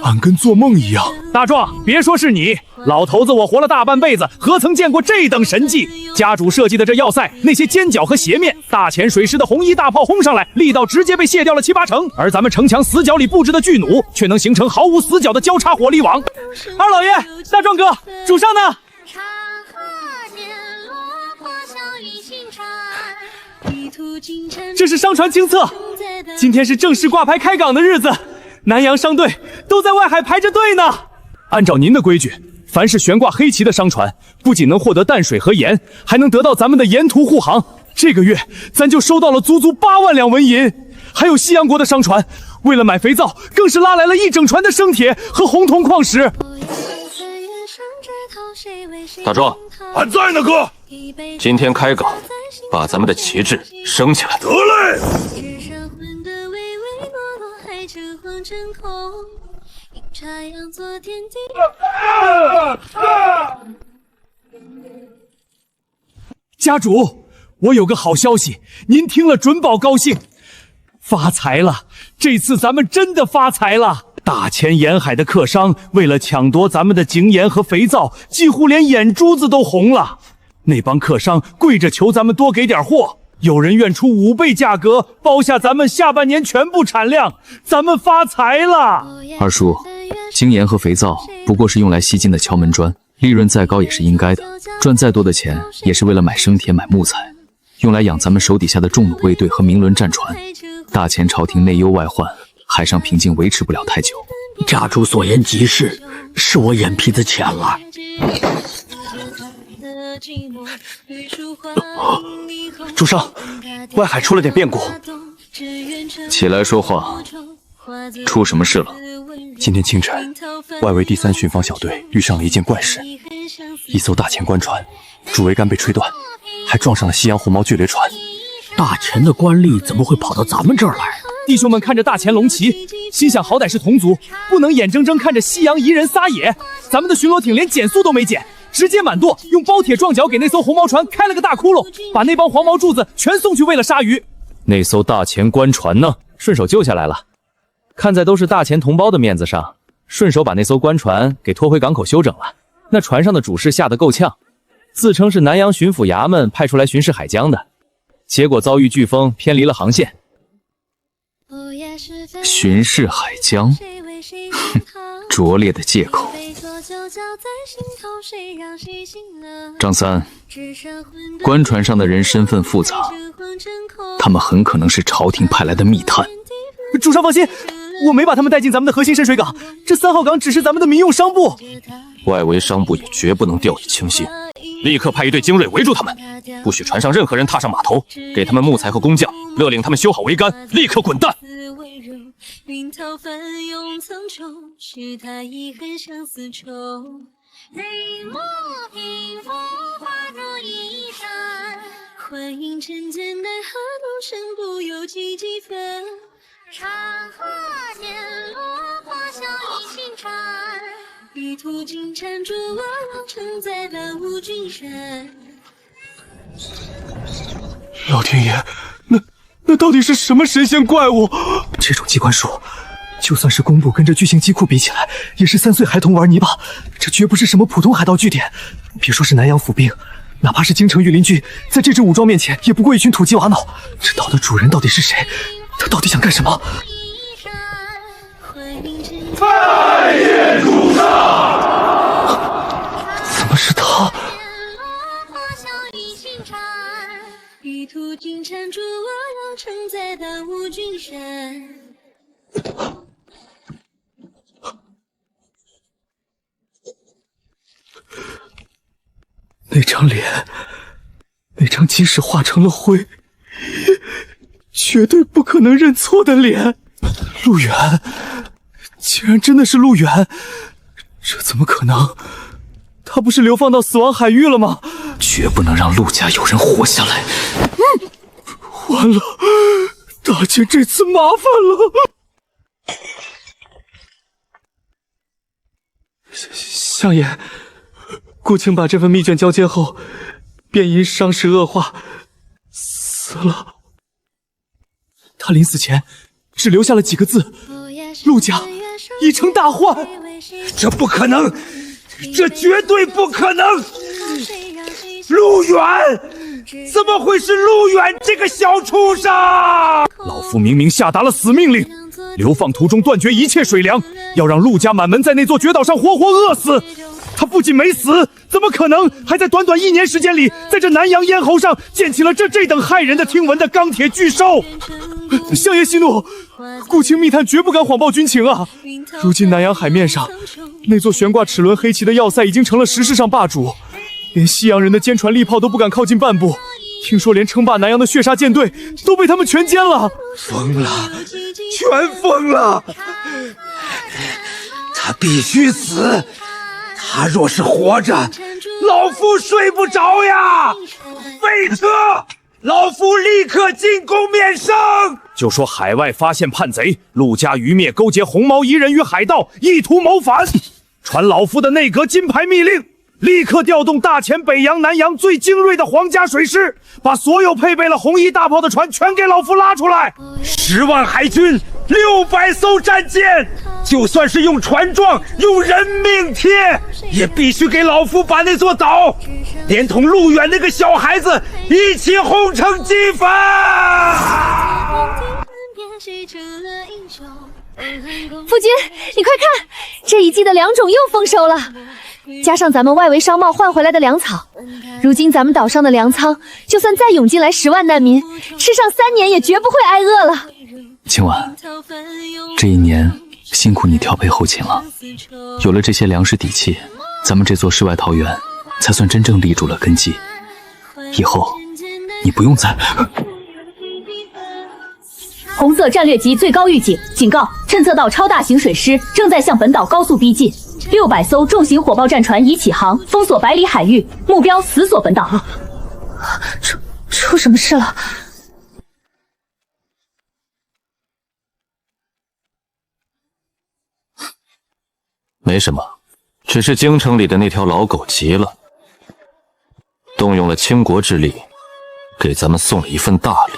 俺跟做梦一样。
大壮，别说是你，老头子我活了大半辈子，何曾见过这等神迹？家主设计的这要塞，那些尖角和斜面，大潜水师的红衣大炮轰上来，力道直接被卸掉了7、8成，而咱们城墙死角里布置的巨弩，却能形成毫无死角的交叉火力网。
二老爷，大壮哥，主上呢？这是商船清册，今天是正式挂牌开港的日子，南洋商队都在外海排着队呢。按照您的规矩，凡是悬挂黑旗的商船，不仅能获得淡水和盐，还能得到咱们的沿途护航。这个月咱就收到了足足8万两纹银，还有西洋国的商船，为了买肥皂，更是拉来了一整船的生铁和红铜矿石。
大壮，
俺在呢，哥。
今天开港，把咱们的旗帜升起来。
得嘞。家主，我有个好消息，您听了准保高兴，发财了！这次咱们真的发财了。大前沿海的客商为了抢夺咱们的井盐和肥皂，几乎连眼珠子都红了。那帮客商跪着求咱们多给点货，有人愿出5倍价格包下咱们下半年全部产量，咱们发财了。
二叔，精盐和肥皂不过是用来吸金的敲门砖，利润再高也是应该的，赚再多的钱也是为了买生铁买木材，用来养咱们手底下的重弩卫队和明轮战船。大前朝廷内忧外患，海上平静维持不了太久。
家主所言极是，是我眼皮子浅了。
主上，外海出了点变故。
起来说话，出什么事了？
今天清晨，外围第3巡防小队遇上了一件怪事，一艘大前官船主桅杆被吹断，还撞上了西洋红毛巨雷船。
大前的官吏怎么会跑到咱们这儿来？
弟兄们看着大前龙旗，心想好歹是同族，不能眼睁睁看着西洋夷人撒野。咱们的巡逻艇连减速都没减，直接满舵，用包铁撞脚给那艘红毛船开了个大窟窿，把那帮黄毛柱子全送去喂了鲨鱼。
那艘大前官船呢？顺手救下来了。看在都是大前同胞的面子上，顺手把那艘官船给拖回港口休整了。那船上的主事吓得够呛，自称是南洋巡抚衙门派出来巡视海疆的，结果遭遇飓风偏离了航线。
巡视海疆，哼，拙劣的借口。张三，官船上的人身份复杂，他们很可能是朝廷派来的密探。
主上放心，我没把他们带进咱们的核心深水港，这3号港只是咱们的民用商部，
外围商部也绝不能掉以轻心。立刻派一队精锐围住他们，不许船上任何人踏上码头，给他们木材和工匠，勒令他们修好桅杆，立刻滚蛋。
云涛翻涌苍穹，是他遗恨相思愁。泪墨平复化作一山，幻影沉淀待河东声不由几几分。长河渐落，花笑一心禅。玉兔金蟾珠我郎承载万物君身。
老天爷，那到底是什么神仙怪物？这种机关术，就算是工部跟着巨型机库比起来，也是3岁孩童玩泥巴，这绝不是什么普通海盗据点。别说是南洋府兵，哪怕是京城御林军，在这支武装面前，也不过一群土鸡瓦脑。这岛的主人到底是谁？他到底想干什么？
拜见主上！
怎么是他？
玉兔金蟾珠我郎承载万物君身。
那张脸，那张即使化成了灰，绝对不可能认错的脸。陆远，竟然真的是陆远，这怎么可能？他不是流放到死亡海域了吗？
绝不能让陆家有人活下来。
完了，大姐这次麻烦了。相爷，顾青把这份密卷交接后，便因伤势恶化死了。他临死前只留下了几个字：陆家已成大患。
这不可能，这绝对不可能！陆远，怎么会是陆远这个小畜生？
老夫明明下达了死命令，流放途中断绝一切水粮，要让陆家满门在那座绝岛上活活饿死。他不仅没死，怎么可能还在短短1年时间里，在这南洋咽喉上建起了这等骇人的听闻的钢铁巨兽？相爷息怒，顾青密探绝不敢谎报军情啊！如今南洋海面上，那座悬挂齿轮黑旗的要塞已经成了时势上霸主，连西洋人的坚船利炮都不敢靠近半步。听说连称霸南洋的血杀舰队都被他们全歼了。
疯了，全疯了！他必须死！他若是活着，老夫睡不着呀！废车！老夫立刻进宫面圣！
就说海外发现叛贼，陆家余灭勾结红毛夷人与海盗，意图谋反。传老夫的内阁金牌密令，立刻调动大前北洋、南洋最精锐的皇家水师，把所有配备了红衣大炮的船全给老夫拉出来。
10万海军，600艘战舰，就算是用船撞，用人命贴，也必须给老夫把那座岛，连同陆远那个小孩子一起轰成齑粉！
夫君，你快看，这一季的粮种又丰收了，加上咱们外围商贸换回来的粮草，如今咱们岛上的粮仓，就算再涌进来10万难民，吃上3年也绝不会挨饿了。
青婉，这1年辛苦你调配后勤了，有了这些粮食底气，咱们这座世外桃源才算真正立住了根基。以后你不用再……
红色战略级最高预警，警告：侦测到超大型水师正在向本岛高速逼近，600艘重型火炮战船已起航，封锁百里海域，目标死锁本岛。
出什么事了？
没什么，只是京城里的那条老狗急了，动用了倾国之力，给咱们送了一份大礼。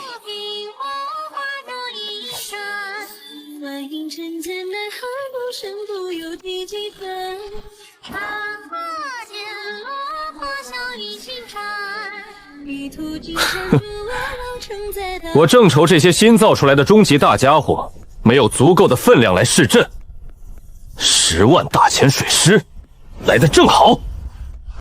我正愁这些新造出来的终极大家伙没有足够的分量来试阵，10万大潜水师来得正好。